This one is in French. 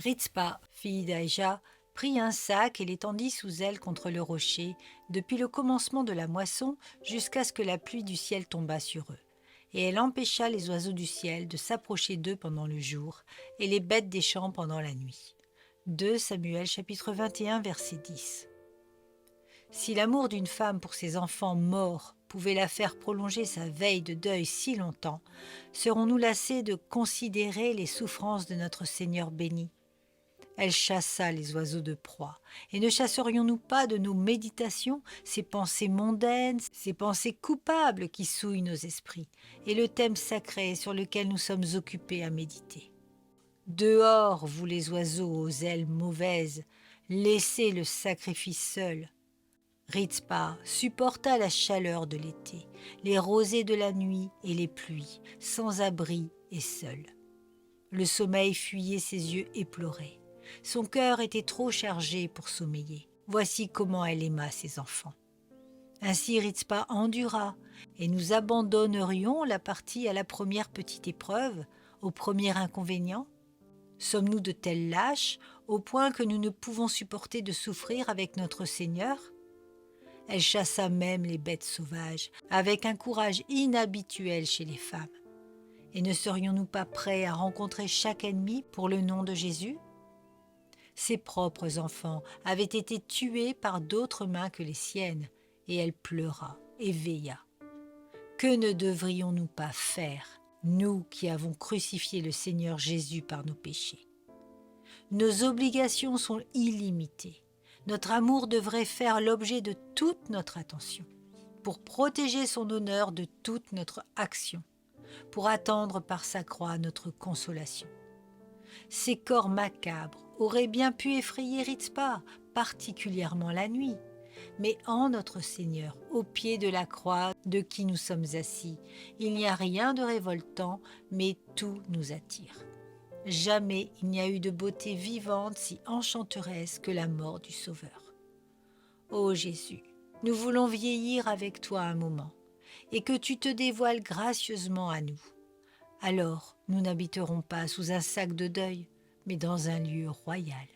Ritzpa, fille d'Aïja, prit un sac et l'étendit sous elle contre le rocher, depuis le commencement de la moisson jusqu'à ce que la pluie du ciel tombât sur eux. Et elle empêcha les oiseaux du ciel de s'approcher d'eux pendant le jour, et les bêtes des champs pendant la nuit. 2 Samuel chapitre 21 verset 10. Si l'amour d'une femme pour ses enfants morts pouvait la faire prolonger sa veille de deuil si longtemps, serons-nous lassés de considérer les souffrances de notre Seigneur béni? Elle chassa les oiseaux de proie. Et ne chasserions-nous pas de nos méditations ces pensées mondaines, ces pensées coupables qui souillent nos esprits, et le thème sacré sur lequel nous sommes occupés à méditer? Dehors, vous les oiseaux aux ailes mauvaises, laissez le sacrifice seul. Ritzpa supporta la chaleur de l'été, les rosées de la nuit et les pluies, sans abri et seule. Le sommeil fuyait ses yeux éplorés. Son cœur était trop chargé pour sommeiller. Voici comment elle aima ses enfants. Ainsi Ritzpa endura, et nous abandonnerions la partie à la première petite épreuve, au premier inconvénient? Sommes-nous de tels lâches, au point que nous ne pouvons supporter de souffrir avec notre Seigneur? Elle chassa même les bêtes sauvages, avec un courage inhabituel chez les femmes. Et ne serions-nous pas prêts à rencontrer chaque ennemi pour le nom de Jésus? Ses propres enfants avaient été tués par d'autres mains que les siennes, et elle pleura et veilla. Que ne devrions-nous pas faire, nous qui avons crucifié le Seigneur Jésus par nos péchés? Nos obligations sont illimitées. Notre amour devrait faire l'objet de toute notre attention, pour protéger son honneur de toute notre action, pour attendre par sa croix notre consolation. Ces corps macabres auraient bien pu effrayer Ritzpa, particulièrement la nuit, mais en notre Seigneur, au pied de la croix de qui nous sommes assis, il n'y a rien de révoltant, mais tout nous attire. Jamais il n'y a eu de beauté vivante si enchanteresse que la mort du Sauveur. Ô Jésus, nous voulons vieillir avec toi un moment, et que tu te dévoiles gracieusement à nous. Alors nous n'habiterons pas sous un sac de deuil, mais dans un lieu royal.